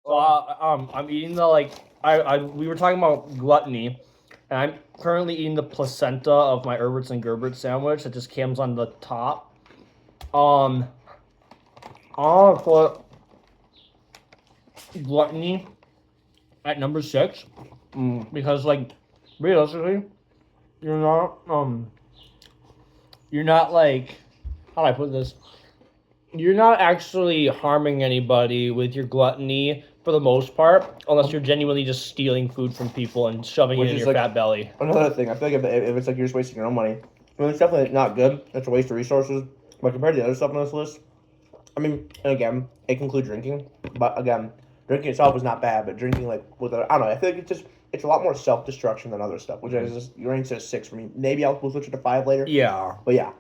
I'm eating the we were talking about gluttony, and I'm currently eating the placenta of my Herberts and Gerberts sandwich that just comes on the top. I'll put gluttony at number 6 because, like, realistically, you're not like, how do I put this? You're not actually harming anybody with your gluttony for the most part, unless you're genuinely just stealing food from people and shoving it in your fat belly. Another thing, I feel like if it's like you're just wasting your own money, I mean, it's definitely not good. It's a waste of resources. But compared to the other stuff on this list, I mean, and again, it can include drinking. But again, drinking itself is not bad, but drinking I don't know. I feel like it's a lot more self-destruction than other stuff, which is just, your range says 6 for me. Maybe we'll switch it to 5 later. Yeah. But yeah.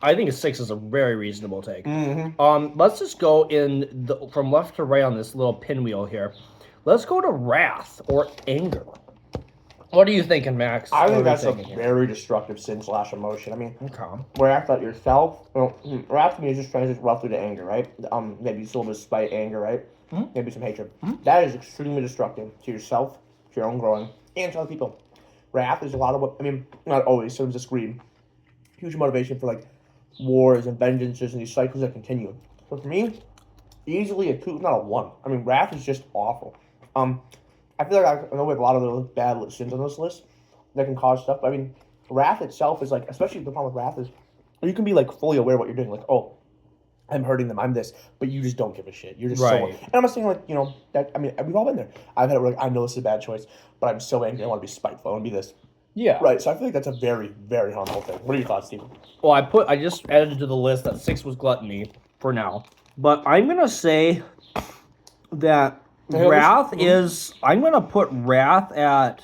I think a 6 is a very reasonable take. Mm-hmm. Let's just go from left to right on this little pinwheel here. Let's go to wrath or anger. What are you thinking, Max? I think that's a very destructive sin/emotion. I mean, wrath at yourself. Wrath to me is just translates roughly to anger, right? Maybe a little spite, anger, right? Mm-hmm. Maybe some hatred. Mm-hmm. That is extremely destructive to yourself, to your own growing, and to other people. Wrath is a lot of what, I mean, not always, sometimes it's greed. Huge motivation for, like, wars and vengeances and these cycles that continue. So for me, easily a 2, not a 1. I mean, wrath is just awful. I feel like I know we have a lot of little bad sins on this list that can cause stuff. But I mean, wrath itself is like, especially the problem with wrath is, you can be like fully aware of what you're doing. Like, oh, I'm hurting them, I'm this, but you just don't give a shit. You're just right. And I'm not saying like, that. I mean, we've all been there. I've had it where like, I know this is a bad choice, but I'm so angry. I want to be spiteful. I want to be this. Yeah. Right. So I feel like that's a very, very harmful thing. What are your thoughts, Steven? Well, I just added to the list that 6 was gluttony for now, but I'm gonna say that wrath is. I'm gonna put wrath at.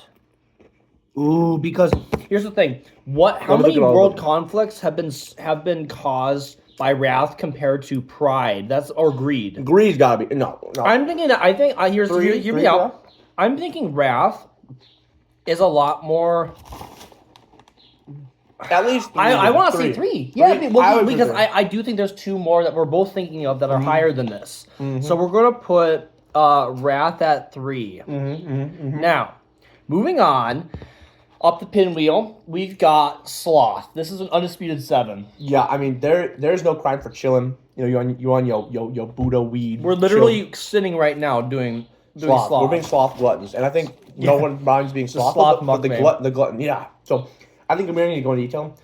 Ooh, because here's the thing. How many world conflicts have been caused by wrath compared to pride? Or greed. Greed's gotta be no. I'm thinking that hear me out. I'm thinking wrath is a lot more. At least I want to say 3. Yeah, because I do think there's 2 more that we're both thinking of that are higher than this. Mm-hmm. So we're gonna put wrath at 3. Now, moving on. Up the pinwheel, we've got sloth. This is an undisputed 7. Yeah, I mean there's no crime for chilling. You on your Buddha weed. We're literally sitting right now doing sloth. We're being sloth gluttons, and I think no one minds being slothful, but the glutton. Yeah. So I think we're going to go into detail.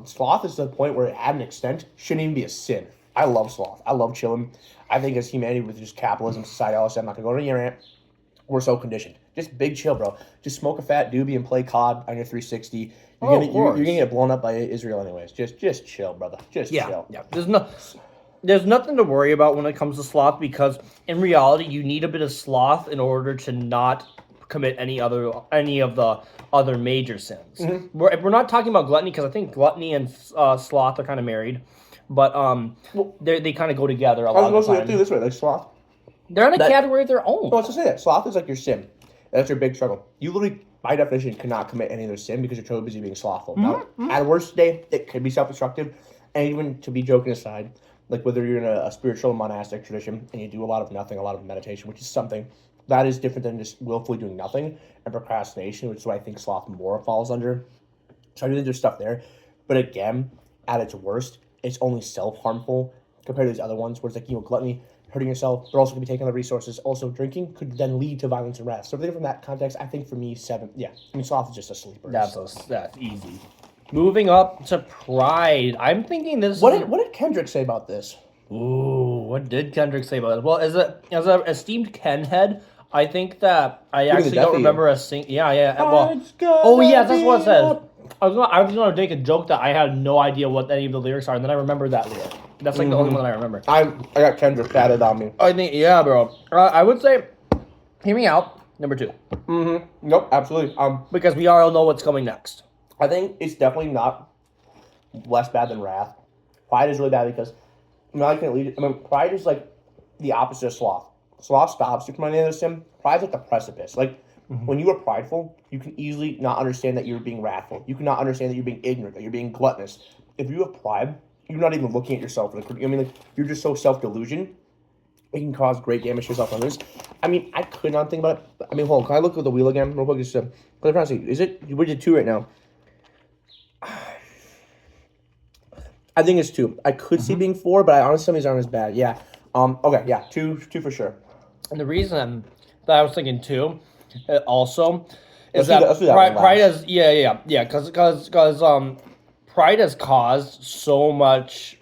Sloth is to the point where, at an extent, shouldn't even be a sin. I love sloth. I love chilling. I think as humanity with just capitalism, society, all that, I'm not going to go to your rant. We're so conditioned. Just big chill, bro. Just smoke a fat doobie and play COD on your 360. You're gonna get blown up by Israel anyways. Just chill, brother. Just chill. Yeah. There's nothing to worry about when it comes to sloth, because in reality, you need a bit of sloth in order to not commit any of the other major sins. Mm-hmm. We're not talking about gluttony, because I think gluttony and sloth are kind of married, but they kind of go together a lot of the time. Do this way, like sloth. They're in a category of their own. No, let's just say that. Sloth is like your sin. That's your big struggle. You literally, by definition, cannot commit any other sin because you're too busy being slothful. Mm-hmm. Now, at worst day, it could be self-destructive. And even to be joking aside, like whether you're in a spiritual monastic tradition and you do a lot of nothing, a lot of meditation, which is something that is different than just willfully doing nothing, and procrastination, which is what I think sloth more falls under. So I do think there's stuff there. But again, at its worst, it's only self-harmful compared to these other ones where it's like, gluttony, hurting yourself, but also going to be taking other resources. Also, drinking could then lead to violence and wrath. So, from that context, I think for me, 7. Yeah, I mean, sloth is just a sleeper. That's easy. Moving up to pride, I'm thinking this. What did Kendrick say about this? Ooh, what did Kendrick say about this? Well, as an esteemed Ken head, I think that I actually don't remember a sing. Yeah. Well, that's what it says. I was gonna make a joke that I had no idea what any of the lyrics are, and then I remember that lyric. That's like the only one that I remember. I got Kendrick tatted on me. I think, yeah, bro. I would say, hear me out. Number 2. Mm-hmm. Nope, absolutely. Because we all know what's coming next. I think it's definitely not less bad than wrath. Pride is really bad because pride is like the opposite of sloth. Sloth stops you from any other sin. Pride's like the precipice. Like, when you are prideful, you can easily not understand that you're being wrathful. You cannot understand that you're being ignorant, that you're being gluttonous. If you have pride, you're not even looking at yourself. You're just so self-delusion it can cause great damage to yourself and others. I mean, I could not think about it. I mean, hold on. Can I look at the wheel again real quick? Just because I'm trying to see. Is it? We did 2 right now. I think it's 2. I could see being 4, but I honestly some of these aren't as bad. Yeah. Okay. Yeah. 2 for sure. And the reason that I was thinking 2, also, is let's do that one Pride last. has because Pride has caused so much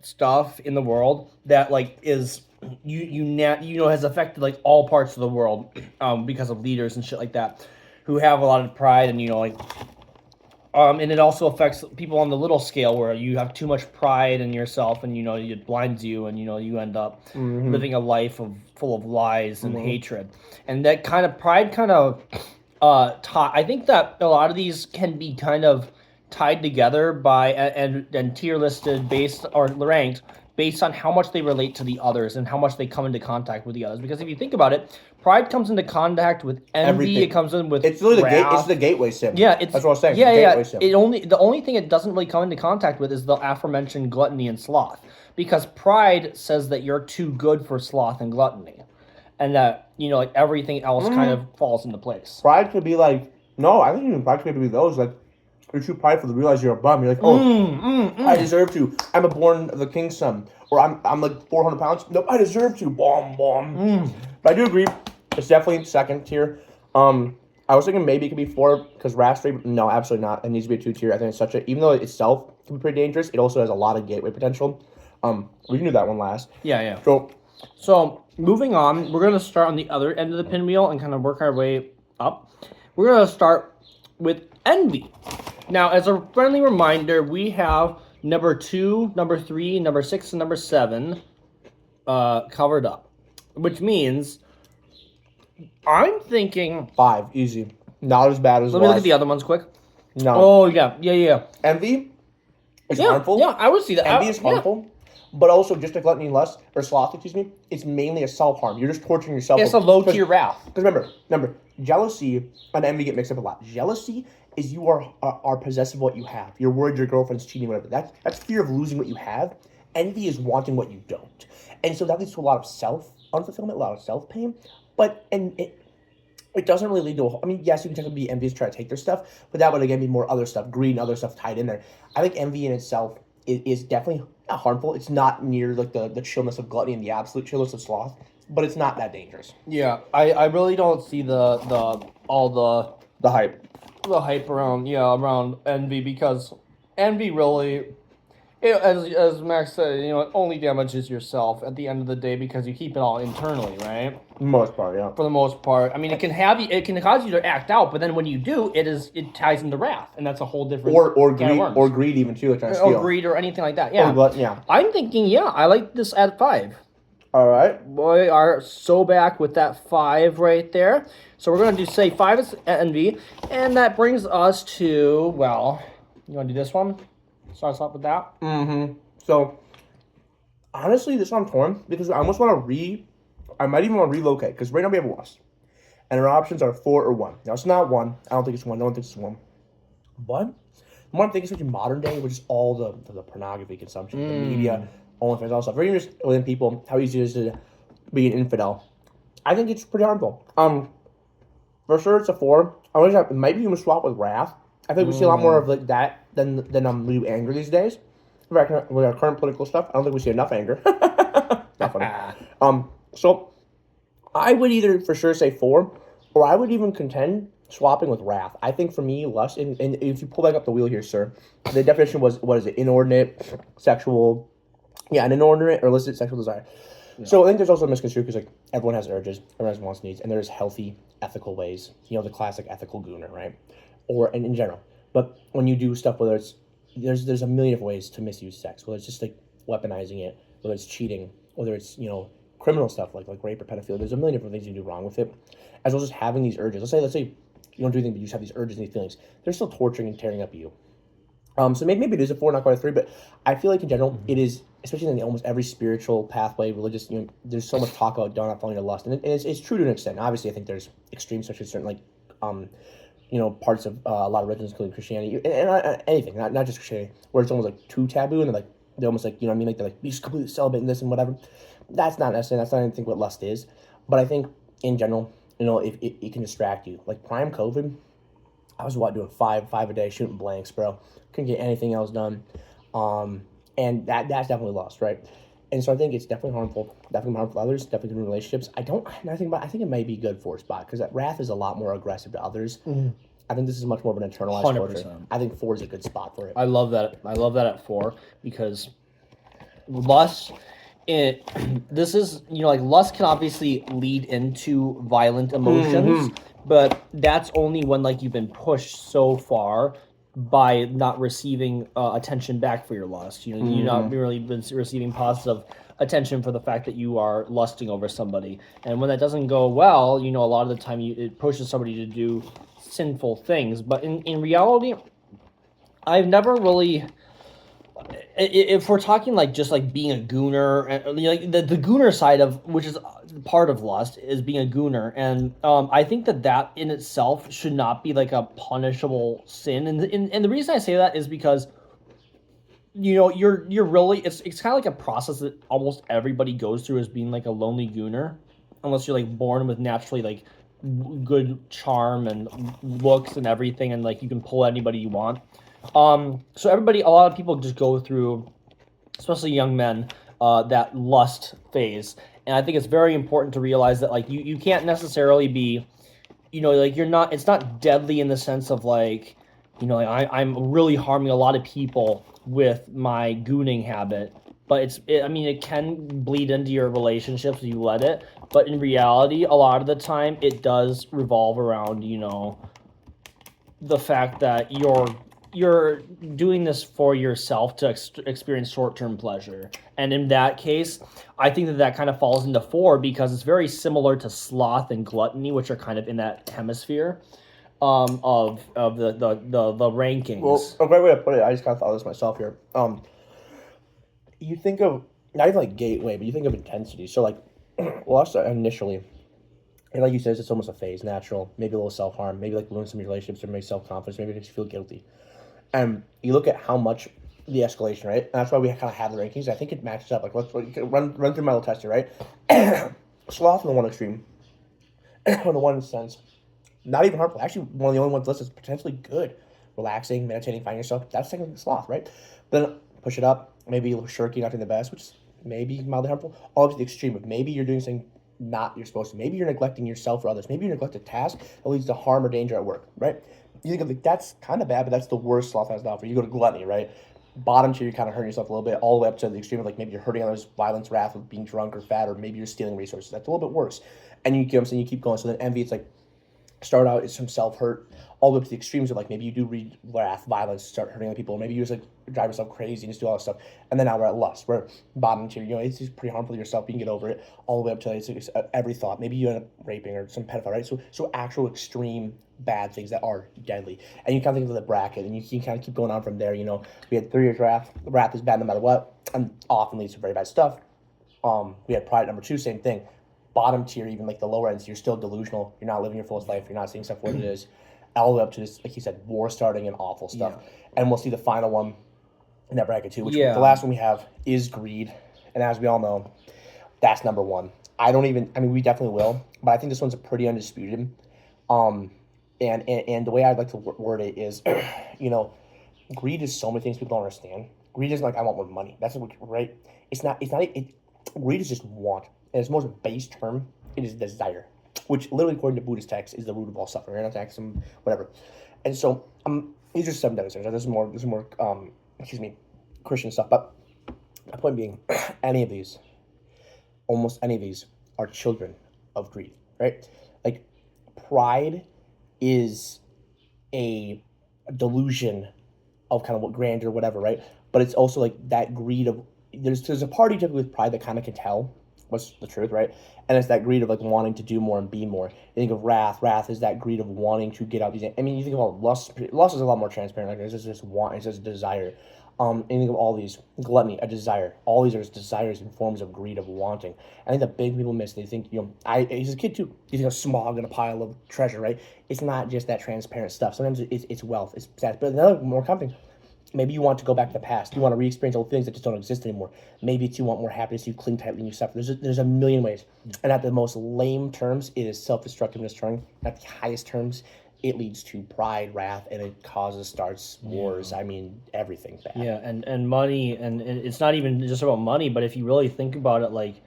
stuff in the world that like is has affected like all parts of the world because of leaders and shit like that who have a lot of pride and and it also affects people on the little scale where you have too much pride in yourself and it blinds you and you end up living a life full of lies and hatred, and that kind of pride kind of I think that a lot of these can be kind of tied together by and tier listed based or ranked based on how much they relate to the others and how much they come into contact with the others. Because if you think about it, pride comes into contact with envy. Everything. It comes in with it's really wrath. It's the gateway sim. Yeah, that's what I was saying. Yeah. Sim. The only thing it doesn't really come into contact with is the aforementioned gluttony and sloth, because pride says that you're too good for sloth and gluttony, and that like everything else kind of falls into place. Pride could be like no, I think even pride could be those like. You're too prideful to realize you're a bum. You're like, I deserve to. I'm a born of the king's son. Or I'm like 400 pounds. Nope, I deserve to. Bomb. But I do agree. It's definitely second tier. I was thinking maybe it could be 4 because Wrath 3. No, absolutely not. It needs to be a 2 tier. I think it's such a, even though it itself can be pretty dangerous, it also has a lot of gateway potential. We can do that one last. Yeah. So moving on, we're going to start on the other end of the pinwheel and kind of work our way up. We're going to start with envy. Now, as a friendly reminder, we have number 2, number 3, number 6, and number 7 covered up, which means I'm thinking 5, easy. Not as bad as Let me look at the other ones quick. No. Oh, yeah. Envy is harmful. Yeah, I would see that. Envy is harmful. But also, just like gluttony and lust, or sloth, it's mainly a self-harm. You're just torturing yourself. It's a low-tier wrath. Because remember, jealousy and envy get mixed up a lot. Jealousy is you are possessive of what you have. You're worried your girlfriend's cheating, whatever. That's fear of losing what you have. Envy is wanting what you don't. And so that leads to a lot of self-unfulfillment, a lot of self-pain. But, it doesn't really lead to yes, you can technically be envious, try to take their stuff, but that would, again, be more other stuff, greed and other stuff tied in there. I think envy in itself is definitely harmful. It's not near, like, the chillness of gluttony and the absolute chillness of sloth, but it's not that dangerous. Yeah, I really don't see the hype. The hype around envy, because envy really, as Max said, it only damages yourself at the end of the day because you keep it all internally, right? For the most part, yeah. For the most part, I mean, it can cause you to act out, but then when you do, it ties into wrath, and that's a whole different or greed even too, like trying to steal. Or greed or anything like that. Yeah. Yeah. I'm thinking, I like this at 5. All right. We are so back with that 5 right there. So we're going to say 5 is envy. And that brings us to, you want to do this one? Start us off with that? Mm-hmm. So, honestly, this one I'm torn because I almost want to I might even want to relocate because right now we have lust. And our options are 4 or 1. Now, it's not 1. I don't think it's 1. No one thinks it's 1. But the more I'm thinking, especially modern day, which is all the pornography consumption, the media, OnlyFans, all stuff. Very just within people, how easy it is to be an infidel. I think it's pretty harmful. For sure it's a 4. I wish I might even swap with wrath. I think we see a lot more of like that than we do anger these days. With our current political stuff, I don't think we see enough anger. Not funny. So I would either for sure say 4, or I would even contend swapping with wrath. I think for me, lust, and if you pull back up the wheel here, sir, the definition was, what is it? Inordinate, sexual, an inordinate or illicit sexual desire. Yeah. So I think there's also a misconstrued because like everyone has urges, everyone has wants, needs, and there's healthy, ethical ways. The classic ethical gooner, right? And in general. But when you do stuff, whether it's there's a million of ways to misuse sex, whether it's just like weaponizing it, whether it's cheating, whether it's criminal stuff like rape or pedophilia. There's a million different things you can do wrong with it, as well as just having these urges. Let's say you don't do anything, but you just have these urges and these feelings. They're still torturing and tearing up you. So maybe it is a 4, not quite a 3, but I feel like in general it is, especially in almost every spiritual pathway, religious. There's so much talk about not following your lust, and it's true to an extent. Obviously, I think there's extremes, such as certain parts of a lot of religions, including Christianity and anything, not just Christianity, where it's almost like too taboo, and like they're almost like, you know what I mean, like they're like, be completely celibate and this and whatever. That's not necessarily, that's not anything what lust is. But I think in general, you know, if it can distract you. Like prime COVID, I was doing five a day, shooting blanks, bro. Couldn't get anything else done. And that's definitely lost, right? And so I think it's definitely harmful to others, definitely in relationships. I think it may be good for a spot because wrath is a lot more aggressive to others. I think this is much more of an internalized 100%. culture. I think 4 is a good spot for it. I love that. I love that at 4 because lust. This is, you know, like lust can obviously lead into violent emotions, but that's only when like you've been pushed so far by not receiving attention back for your lust. You know, you're not really been receiving positive attention for the fact that you are lusting over somebody, and when that doesn't go well, you know, a lot of the time it pushes somebody to do sinful things. But in reality, I've never really. If we're talking like just like being a gooner, and like the gooner side of which is part of lust is being a gooner, and I think that in itself should not be like a punishable sin, and the reason I say that is because you know you're really it's kind of like a process that almost everybody goes through as being like a lonely gooner, unless you're like born with naturally like good charm and looks and everything, and like you can pull anybody you want. So a lot of people just go through, especially young men, that lust phase. And I think it's very important to realize that, like, you can't necessarily be, you know, like, it's not deadly in the sense of, like, you know, like, I'm really harming a lot of people with my gooning habit. But I mean, it can bleed into your relationships if you let it. But in reality, a lot of the time, it does revolve around, you know, the fact that you're doing this for yourself to experience short-term pleasure. And in that case, I think that kind of falls into 4 because it's very similar to sloth and gluttony, which are kind of in that hemisphere of the rankings. Well, a great way to put it, I just kind of thought of this myself here. You think of, not even like gateway, but you think of intensity. So like, lust initially, and like you said, it's almost a phase, natural, maybe a little self-harm, maybe like ruin some relationships or maybe self-confidence, maybe it makes you feel guilty. And you look at how much the escalation, right? And that's why we kind of have the rankings. I think it matches up. Like, let's run through my little test here, right? Sloth on the one extreme, on the one sense, not even harmful. Actually, one of the only ones listed is potentially good. Relaxing, meditating, finding yourself. That's technically sloth, right? Then push it up. Maybe a little shirky, not doing the best, which is maybe mildly harmful. All to the extreme of maybe you're doing something not you're supposed to. Maybe you're neglecting yourself or others. Maybe you neglect a task that leads to harm or danger at work, right? You think of like, that's kind of bad, but that's the worst sloth has to offer. You go to gluttony, right? Bottom tier, you're kind of hurting yourself a little bit, all the way up to the extreme of like maybe you're hurting others, violence, wrath with being drunk or fat, or maybe you're stealing resources. That's a little bit worse. And you keep, you keep going. So then envy, it's like start out it's some self-hurt, all the way up to the extremes of like maybe you do read wrath, violence, start hurting other people, or maybe you just like drive yourself crazy and just do all this stuff. And then now we're at lust, where bottom tier, you know, it's just pretty harmful to yourself, you can get over it, all the way up to it's every thought. Maybe you end up raping or some pedophile, right? So actual extreme bad things that are deadly. And you kind of think of the bracket, and you can kind of keep going on from there. You know, we had 3 years wrath. Wrath is bad no matter what, and often leads to very bad stuff. We had pride number 2, same thing. Bottom tier, even like the lower ends, you're still delusional. You're not living your fullest life. You're not seeing stuff for what it is. All the way up to this, like you said, war starting and awful stuff. Yeah. And we'll see the final one in that bracket too, which the last one we have is greed. And as we all know, that's number 1. We definitely will, but I think this one's a pretty undisputed. And the way I'd like to word it is, you know, greed is so many things people don't understand. Greed isn't like, I want more money. That's right. Greed is just want. And its most base term, it is desire, which literally, according to Buddhist texts, is the root of all suffering. Right? Not some whatever. And so, these are 7 demonstrations. This is more, Christian stuff. But my point being, almost any of these, are children of greed, right? Like, pride is a delusion of kind of what grandeur, whatever, right? But it's also like that greed of there's a party typically with pride that kind of can tell what's the truth, right? And it's that greed of like wanting to do more and be more. You think of wrath. Wrath is that greed of wanting to get out these. I mean, you think about lust. Lust is a lot more transparent. Like it's just want. It's just desire. And you think of all these gluttony, a desire. All these are just desires in forms of greed of wanting. I think the big people miss. They think he's a kid too. You think of smog and a pile of treasure, right? It's not just that transparent stuff. Sometimes it's wealth. It's sad. But another more common thing Maybe you want to go back to the past. You want to re-experience old things that just don't exist anymore. Maybe it's you want more happiness. You cling tightly and you suffer. There's a million ways. And at the most lame terms, it is self-destructive and destroying. At the highest terms, it leads to pride, wrath, and it starts wars. I mean, everything bad. Yeah, and money, and it's not even just about money, but if you really think about it, like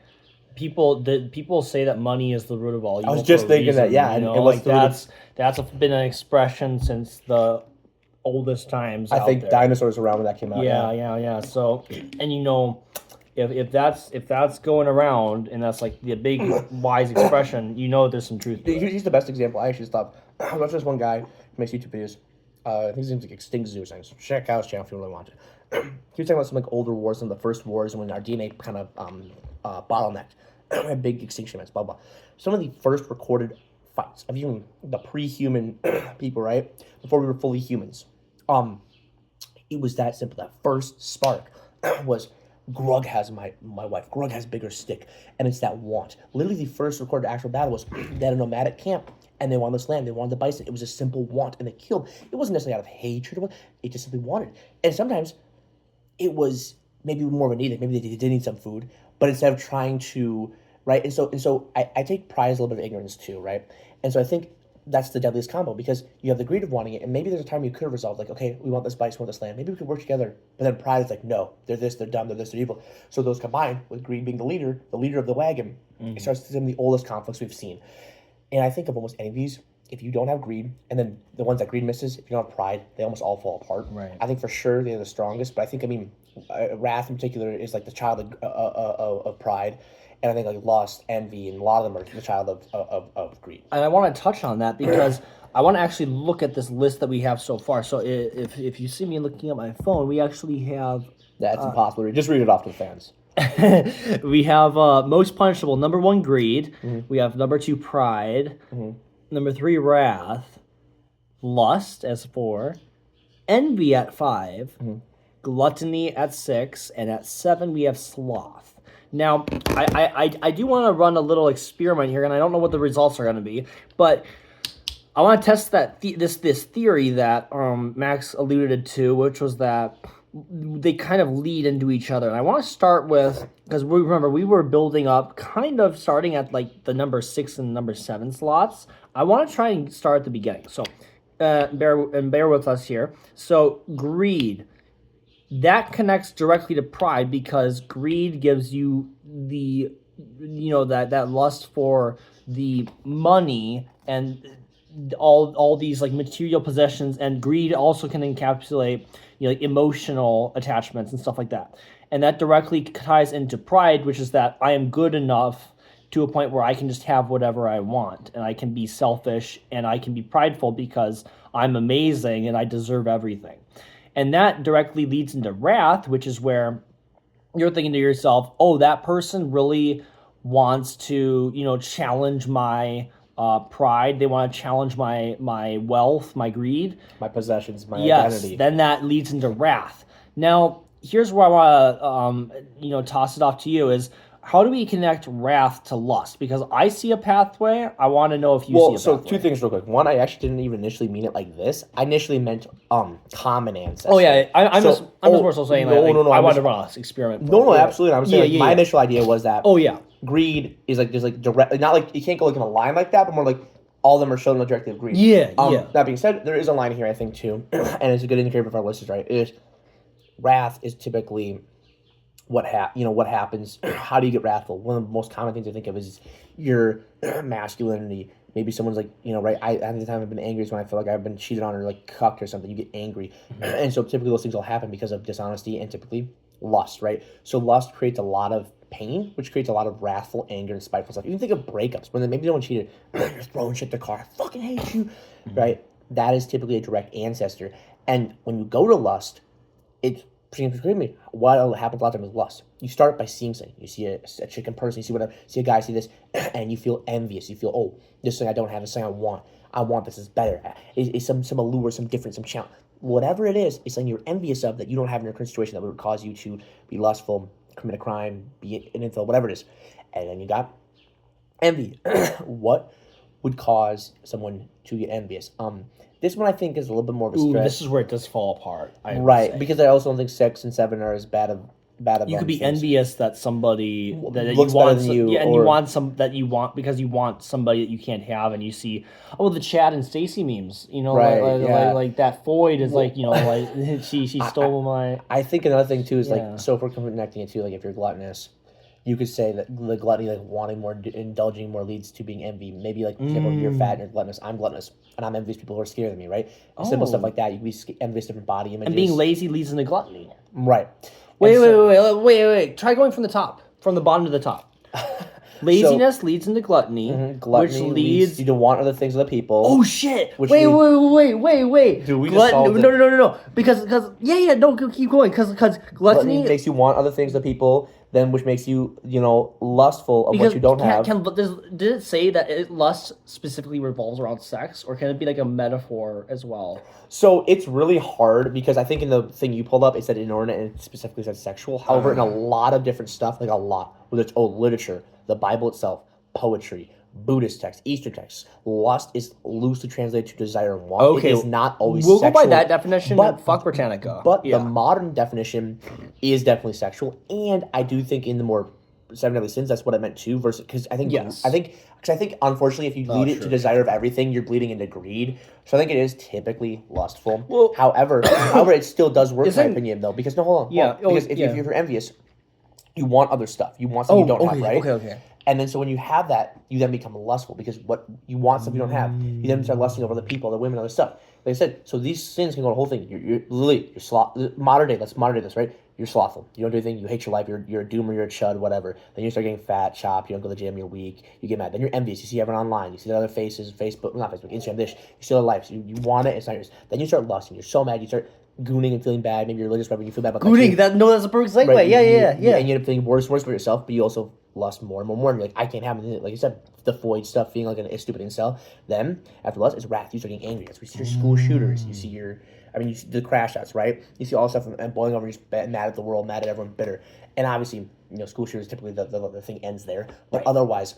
people say that money is the root of all evil. I was just thinking that, yeah, you know, and like that's been an expression since the oldest times. I think dinosaurs were around when that came out. Yeah. So, and you know, if that's going around and that's like the big wise expression, you know, there's some truth to it. He's the best example. I actually stopped. I watched this one guy who makes YouTube videos. I think his name's like Extinct Zoo. So check out his channel if you really want to. He was talking about some like older wars, some of the first wars when our DNA kind of bottlenecked. Had big extinction events, blah blah. Some of the first recorded fights of even the pre-human people, right? Before we were fully humans. It was that simple. That first spark was Grug has my wife. Grug has bigger stick, and it's that want. Literally, the first recorded actual battle was they had a nomadic camp, and they wanted this land. They wanted the bison. It was a simple want, and they killed. It wasn't necessarily out of hatred. It just simply wanted. And sometimes it was maybe more of a need. Maybe they did need some food, but instead of trying to right, and so I take pride as a little bit of ignorance too, right? And so I think that's the deadliest combo because you have the greed of wanting it, and maybe there's a time you could have resolved, like, okay, we want this bison, we want this land. Maybe we could work together. But then pride is like, no, they're this, they're dumb, they're this, they're evil. So those combined with greed being the leader of the wagon, it starts to some of the oldest conflicts we've seen. And I think of almost any of these, if you don't have greed, and then the ones that greed misses, if you don't have pride, they almost all fall apart. Right. I think for sure they're the strongest, but I think, wrath in particular is like the child of pride. And I think like lust, envy, and a lot of them are the child of greed. And I want to touch on that because I want to actually look at this list that we have so far. So if you see me looking at my phone, we actually have... That's impossible to read. Just read it off to the fans. We have most punishable, number 1, greed. Mm-hmm. We have number 2, pride. Mm-hmm. Number 3, wrath. Lust as 4. Envy at 5. Mm-hmm. Gluttony at 6. And at 7, we have sloth. Now, I do want to run a little experiment here, and I don't know what the results are going to be, but I want to test that this theory that Max alluded to, which was that they kind of lead into each other. And I want to start with, because remember, we were building up, kind of starting at like the number 6 and number 7 slots. I want to try and start at the beginning. So bear with us here. So greed. That connects directly to pride because greed gives you the, that lust for the money and all these like material possessions, and greed also can encapsulate like emotional attachments and stuff like that. And that directly ties into pride, which is that I am good enough to a point where I can just have whatever I want, and I can be selfish and I can be prideful because I'm amazing and I deserve everything. And that directly leads into wrath, which is where you're thinking to yourself, oh, that person really wants to, challenge my pride. They want to challenge my wealth, my greed. My possessions, my identity. Yes, then that leads into wrath. Now, here's where I want to, toss it off to you is, how do we connect wrath to lust? Because I see a pathway. I want to know if you see a pathway. So 2 things real quick. One, I actually didn't even initially mean it like this. I initially meant common ancestry. Oh yeah, I'm just more so saying I wanted to run an experiment. No, absolutely. I'm saying my initial idea was that. Oh yeah. Greed is like there's like direct, not like you can't go like in a line like that, but more like all of them are showing the directive of greed. Yeah. That being said, there is a line here I think too, and it's a good indicator of our listeners, right? Is wrath is typically what happens. How do you get wrathful? One of the most common things I think of is your masculinity. Maybe someone's like, right, at the time I've been angry is when I feel like I've been cheated on or like cucked or something. You get angry. Mm-hmm. And so typically those things will happen because of dishonesty and typically lust, right? So lust creates a lot of pain, which creates a lot of wrathful anger and spiteful stuff. Even think of breakups. When maybe someone cheated, you're throwing shit to the car. I fucking hate you, mm-hmm. right? That is typically a direct ancestor. And when you go to lust, it's what happens a lot of times with lust. You start by seeing something. You see a chicken person, you see whatever, see a guy, see this, and you feel envious. You feel, oh, this thing I don't have, this thing I want. I want this, is better. It's some allure, some different, some challenge. Whatever it is, it's something you're envious of that you don't have in your current situation that would cause you to be lustful, commit a crime, be an infidel, whatever it is. And then you got envy. What would cause someone to get envious. This one I think is a little bit more of a stretch. This is where it does fall apart. Right, because I also don't think 6 and 7 are as bad of you could be things. envious that somebody that looks you want, better than you, and or... you want some that you want because you want somebody that you can't have, and you see, the Chad and Stacy memes, right, like that Foyd is like, like she stole my. I think another thing too is like, so if we're connecting it to like if you're gluttonous, you could say that the gluttony, like wanting more, indulging more, leads to being envy. Maybe like, for example, you're fat and you're gluttonous. I'm gluttonous, and I'm envious people who are scared of me, right? Simple stuff like that. You could be envious of different body images. And being lazy leads into gluttony. Right. Wait. Try going from the top, from the bottom to the top. Laziness leads into gluttony, gluttony which leads you to want other things of the people. Oh shit! Wait. Dude, we just solved it. No. Because no, keep going. Because gluttony makes you want other things of the people, then which makes you, lustful of what you don't have. Did it say that lust specifically revolves around sex, or can it be like a metaphor as well? So it's really hard because I think in the thing you pulled up, it said inordinate and it specifically said sexual. However, in a lot of different stuff, like a lot, whether it's literature, the Bible itself, poetry, Buddhist texts, Eastern texts, lust is loosely translated to desire and want. Okay, it is not always we'll sexual. go by that definition, but fuck Britannica. But the modern definition is definitely sexual, and I do think in the more Seven Deadly Sins, that's what I meant too. Versus, because I think unfortunately, if you lead it to desire of everything, you're bleeding into greed. So I think it is typically lustful. Well, however, it still does work in my opinion, though, because hold on. Because if you're envious, you want other stuff. You want something you don't have, right? Okay. And then so when you have that, you then become lustful because what you want stuff you don't have. You then start lusting over the people, the women, other stuff. Like I said, so these sins can go the whole thing. You're modern day. Let's modern day this, right? You're slothful. You don't do anything. You hate your life. You're a doomer. You're a chud. Whatever. Then you start getting fat, chopped. You don't go to the gym. You're weak. You get mad. Then you're envious. You see everyone online. You see the other faces, not Facebook, Instagram, this. You see their lives. You want it. It's not yours. Then you start lusting. You're so mad. You start gooning and feeling bad. Maybe you're religious, whatever. You feel bad about gooning. That's a perfect segue. Right? Yeah. And you end up feeling worse for yourself, but you also lust more and more. And you're like, I can't have it. Like you said, the Foyd stuff, feeling like a stupid incel. Then after lust is wrath. You start getting angry. That's where you see your school shooters. You see you see the crash outs, right? You see all the stuff and boiling over. You're just mad at the world, mad at everyone, bitter. And obviously, school shooters typically the thing ends there. But otherwise,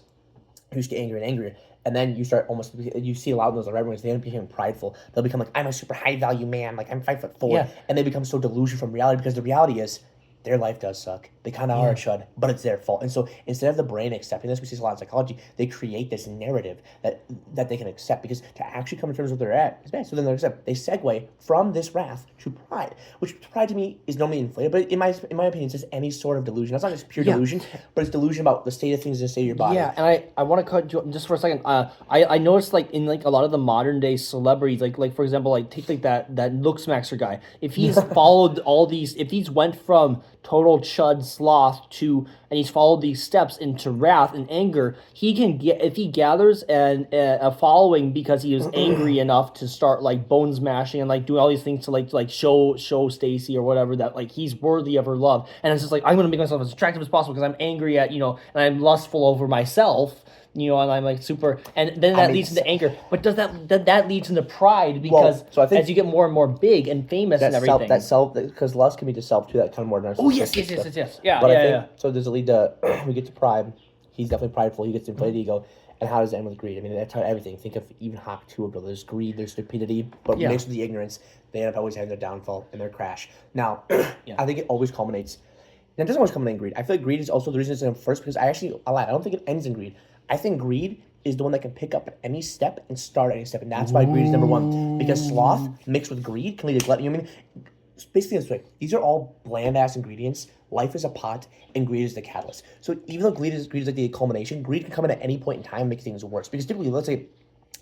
you just get angrier and angrier. And then you start you see a lot of those everyone's, they end up becoming prideful. They'll become like, I'm a super high value man, like I'm 5'4". Yeah. And they become so delusional from reality because the reality is their life does suck. They kind of are a chud, but it's their fault. And so instead of the brain accepting this, we see a lot in psychology, they create this narrative that they can accept because to actually come to terms with where they're at is bad. So then they segue from this wrath to pride, which pride to me is normally inflated, but in my opinion, it's just any sort of delusion. That's not just pure delusion, but it's delusion about the state of things and the state of your body. Yeah, and I want to cut you just for a second. I noticed like in like a lot of the modern day celebrities, like for example, like take like that Looksmaxer guy. If he's followed all these, if he's went from total chud sloth and he's followed these steps into wrath and anger, he can get, if he gathers a following because he was angry enough to start like bone smashing and like doing all these things to like show Stacy or whatever that like he's worthy of her love, and it's just like, I'm gonna make myself as attractive as possible because I'm angry at and I'm lustful over myself, and I'm like super, and then that leads into anger. But does that leads into pride because so I think as you get more and more big and famous and everything, because lust can be to self too. That kind of more narcissistic. Oh yes, yeah. But I think so. Does it lead to we get to pride? He's definitely prideful. He gets to inflated ego. And how does it end with greed? I mean, that's how everything. Think of even Hawk 2 of there's greed, there's stupidity, but mixed with the ignorance, they end up always having their downfall and their crash. Now, I think it always culminates. And it doesn't always culminate in greed. I feel like greed is also the reason it's in first because I don't think it ends in greed. I think greed is the one that can pick up at any step and start at any step, and that's why greed is number one. Because sloth mixed with greed can lead to gluttony. I mean, basically this way. These are all bland ass ingredients. Life is a pot, and greed is the catalyst. So even though greed is like the culmination, greed can come in at any point in time and make things worse. Because typically, let's say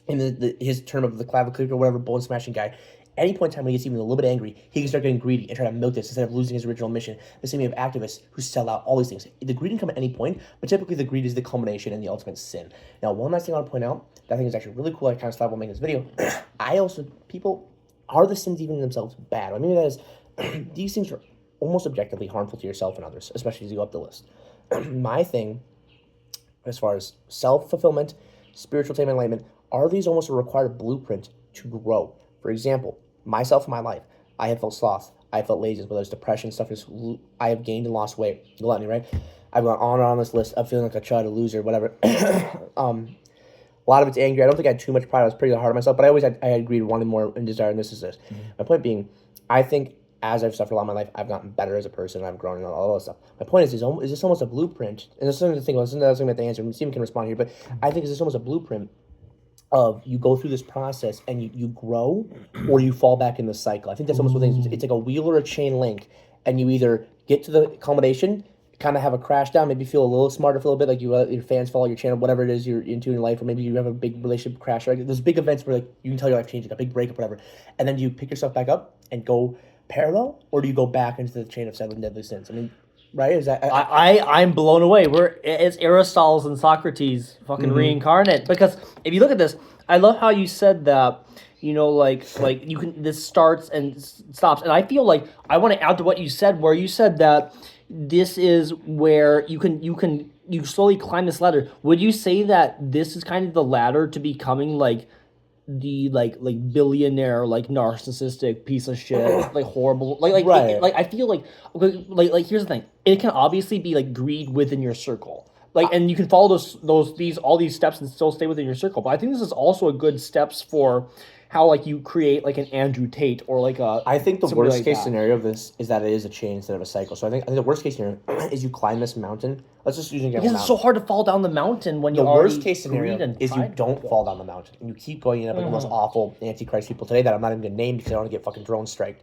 in his term of the clavicle or whatever bone smashing guy, any point in time when he gets even a little bit angry, he can start getting greedy and try to milk this instead of losing his original mission. The same way of activists who sell out all these things. The greed can come at any point, but typically the greed is the culmination and the ultimate sin. Now, one last thing I want to point out that I think is actually really cool, I kind of stopped while making this video. People, are the sins even in themselves bad? What I mean by that is, these things are almost objectively harmful to yourself and others, especially as you go up the list. My thing, as far as self-fulfillment, spiritual attainment, enlightenment, are these almost a required blueprint to grow? For example, myself in my life, I have felt sloth, I have felt laziness, whether it's depression, stuff, I have gained and lost weight, gluttony, right? I've gone on and on this list of feeling like a chud, a loser, whatever. A lot of it's angry. I don't think I had too much pride. I was pretty hard on myself, but I agreed wanting more and desire, and this is this. My point being, I think as I've suffered a lot of my life, I've gotten better as a person. I've grown and all that stuff. My point is this almost a blueprint? And this is something to think about. This is another thing about the answer. Stephen can respond here, but I think is this almost a blueprint of you go through this process and you grow or you fall back in the cycle. I think that's almost what things. It's like a wheel or a chain link, and you either get to the culmination, kind of have a crash down, maybe feel a little smarter for a little bit, like your fans follow your channel, whatever it is you're into in your life, or maybe you have a big relationship crash. Right? There's big events where like you can tell your life changing, a big breakup, whatever, and then do you pick yourself back up and go parallel, or do you go back into the chain of 7 deadly sins? I mean, right? Is that I'm blown away. It's Aristotle's and Socrates fucking reincarnate. Because if you look at this, I love how you said that. You know, like you can. This starts and stops, and I feel like I want to add to what you said, where you said that this is where you slowly climb this ladder. Would you say that this is kind of the ladder to becoming like the like billionaire, like narcissistic piece of shit, like horrible, like right. like I feel like here's the thing. It can obviously be like greed within your circle. Like, and you can follow all these steps and still stay within your circle. But I think this is also a good steps for how like you create like an Andrew Tate or like a. I think the worst case scenario of this is that it is a chain instead of a cycle. So I think the worst case scenario is you climb this mountain. Let's just use an example. Because it's so hard to fall down the mountain when the you worst case scenario is you don't fall down the mountain and you keep going. You end up like the most awful antichrist people today that I'm not even gonna name because I don't want to get fucking drone striked.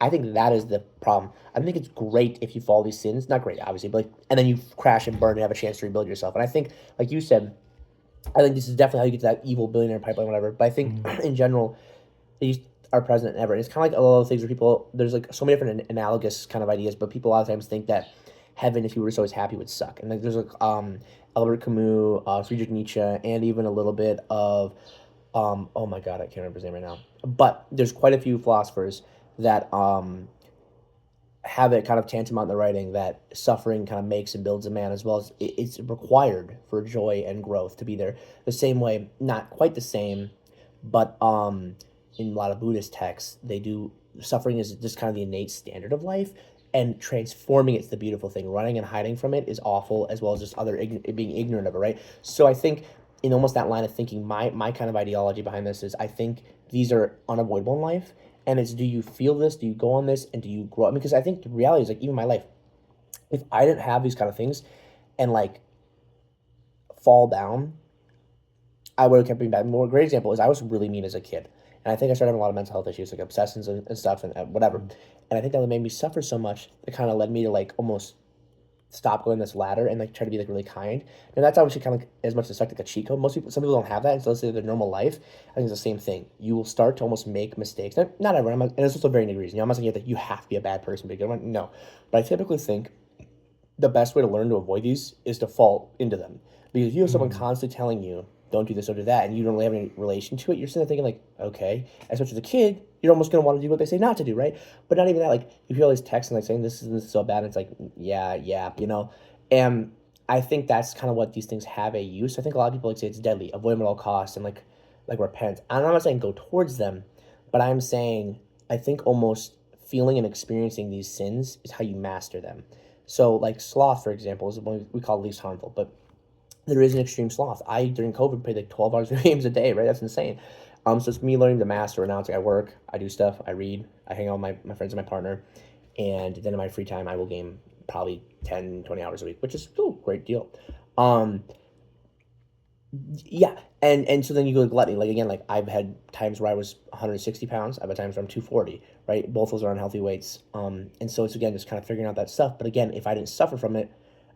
I think that is the problem. I think it's great if you follow these sins. Not great, obviously, but and then you crash and burn and have a chance to rebuild yourself. And I think, like you said, I think this is definitely how you get to that evil billionaire pipeline, whatever. But I think in general, these are present ever. And it's kind of like a lot of things where people, there's like so many different analogous kind of ideas, but people a lot of times think that heaven, if you were just always happy, would suck. And like there's like Albert Camus, Friedrich Nietzsche, and even a little bit of, oh my God, I can't remember his name right now. But there's quite a few philosophers that have it kind of tantamount in the writing that suffering kind of makes and builds a man, as well as it's required for joy and growth to be there. The same way, not quite the same, but in a lot of Buddhist texts, they do, suffering is just kind of the innate standard of life, and transforming it's the beautiful thing. Running and hiding from it is awful, as well as just being ignorant of it, right? So I think in almost that line of thinking, my kind of ideology behind this is I think these are unavoidable in life. And it's, do you feel this? Do you go on this? And do you grow up? Because I think the reality is, like, even my life, if I didn't have these kind of things and, like, fall down, I would have kept being bad. A great example is I was really mean as a kid. And I think I started having a lot of mental health issues, like obsessions and stuff and whatever. And I think that made me suffer so much that kind of led me to, like, almost stop going this ladder and like try to be like really kind. And that's obviously kind of like as much as like a cheat code. Some people don't have that, and so let's say their normal life. I think it's the same thing. You will start to almost make mistakes. Not everyone, and it's also a very big reason. I'm not saying that you have to be a bad person to be a good one. No, but I typically think the best way to learn to avoid these is to fall into them, because if you have someone constantly telling you don't do this or do that, and you don't really have any relation to it, you're sitting there thinking like, okay, especially as a kid, you're almost going to want to do what they say not to do, right? But not even that, like, if you hear all these texts and like saying this is so bad, and it's like, yeah, you know? And I think that's kind of what these things have a use. I think a lot of people like say it's deadly, avoid them at all costs, and like repent. I'm not saying go towards them, but I'm saying I think almost feeling and experiencing these sins is how you master them. So like sloth, for example, is one we call least harmful, but there is an extreme sloth. I, during COVID, played like 12 hours of games a day, right? That's insane. So it's me learning to master it now. It's like I work, I do stuff, I read, I hang out with my friends and my partner, and then in my free time, I will game probably 10, 20 hours a week, which is still a great deal. Yeah, and so then you go to gluttony. Like, again, like I've had times where I was 160 pounds. I've had times where I'm 240, right? Both those are unhealthy weights. And so it's, again, just kind of figuring out that stuff. But again, if I didn't suffer from it,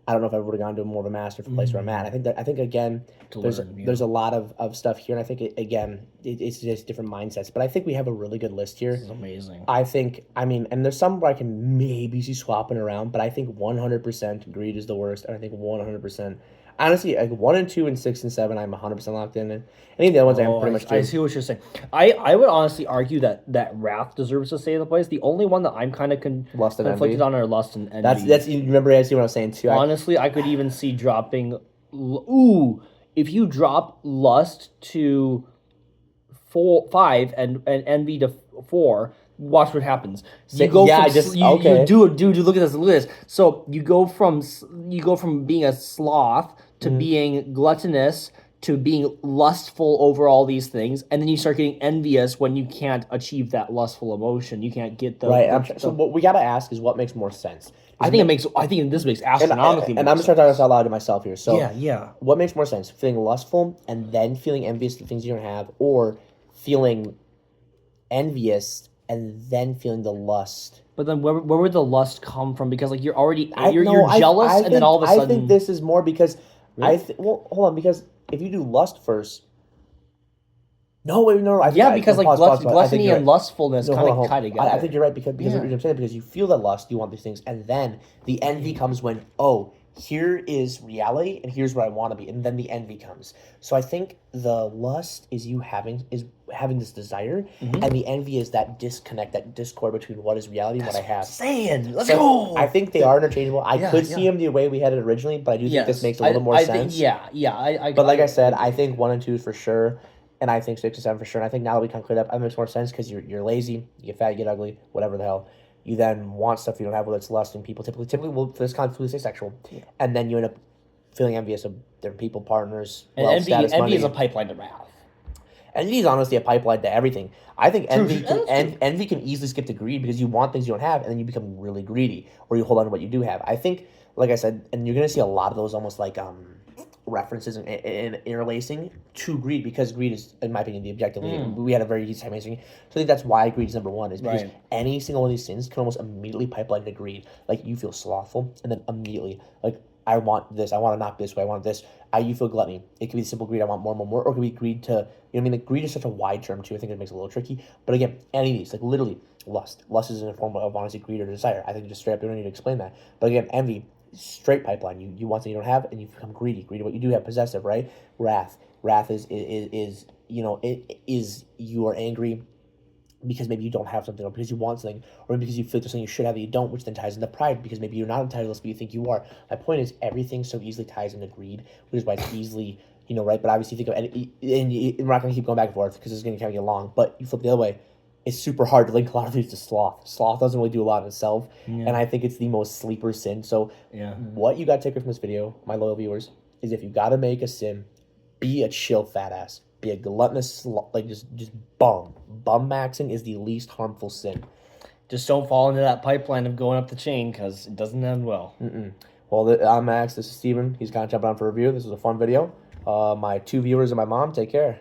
I don't know if I would have gone to more of a masterful place where I'm at. I think again, there's a lot of stuff here, and I think it's just different mindsets. But I think we have a really good list here. This is amazing. And there's some where I can maybe see swapping around, but I think 100% greed is the worst, and I think 100%. Honestly, like 1 and 2 and 6 and 7, I'm 100% locked in, and any of the other ones I'm pretty much doing. I see what you're saying. I would honestly argue that wrath deserves to stay in the place. The only one that I'm kind of conflicted on are lust and envy. That's you remember, I see what I was saying too. Honestly, I could even see dropping. If you drop lust to 5 and envy to 4. Watch what happens. You go look at this. So you go from being a sloth to being gluttonous to being lustful over all these things, and then you start getting envious when you can't achieve that lustful emotion. You can't get the right. So what we gotta ask is what makes more sense. I think this makes astronomically. And I'm just trying to talk this out loud to myself here. So yeah. What makes more sense? Feeling lustful and then feeling envious of things you don't have, or feeling envious and then feeling the lust? But then where would the lust come from? Because like you're already you're I jealous, and think, then all of a sudden I think this is more because Really? well, hold on, because if you do lust first. No, wait, no. because like gluttony and lustfulness kind of tie together. I think you're right because what I'm saying, because you feel that lust, you want these things, and then the envy comes when here is reality and here's where I want to be, and then the envy comes. So I think the lust is having this desire, and the envy is that disconnect, that discord between what is reality and what I have. Let's go. I think they are interchangeable. I could see them the way we had it originally, but I do think this makes a little more sense. But like I said, I think 1 and 2 is for sure. And I think 6 and 7 for sure. And I think now that we kind of cleared up, it makes more sense because you're lazy, you get fat, you get ugly, whatever the hell. You then want stuff you don't have, whether it's lusting people. Typically, well, for this kind of say sexual. Yeah. And then you end up feeling envious of different people, partners, and wealth, status, money. Envy is a pipeline to wrath. Envy is honestly a pipeline to everything. I think envy can easily skip to greed because you want things you don't have, and then you become really greedy, or you hold on to what you do have. I think, like I said, and you're going to see a lot of those almost like references and interlacing to greed, because greed is, in my opinion, the objective. We had a very easy time answering. So I think that's why greed is number one, is because any single one of these sins can almost immediately pipeline to greed. Like you feel slothful, and then immediately, like, I want this, I want to knock this way, I want this. You feel gluttony. It could be simple greed, I want more, or it could be greed to, you know what I mean? Like, greed is such a wide term too. I think it makes it a little tricky. But again, any of these, like literally lust. Lust is in a form of honestly greed or desire. I think just straight up, you don't need to explain that. But again, envy, straight pipeline. You want something you don't have, and you become greedy what you do have. Possessive, right? Wrath is you know, it is you are angry because maybe you don't have something, or because you want something, or because you feel there's something you should have that you don't, which then ties into pride, because maybe you're not entitled, but you think you are. My point is, everything so easily ties into greed, which is why it's easily, you know, right? But obviously, think of and we're not going to keep going back and forth because it's going to kind of get long. But you flip the other way, it's super hard to link a lot of these to sloth. Sloth doesn't really do a lot of itself, and I think it's the most sleeper sin. So what you got to take from this video, my loyal viewers, is if you got to make a sin, be a chill fat ass. Be a gluttonous, like just bum. Bum maxing is the least harmful sin. Just don't fall into that pipeline of going up the chain, because it doesn't end well. Well, I'm Max. This is Steven. He's kind of jumping on for a review. This was a fun video. My 2 viewers and my mom, take care.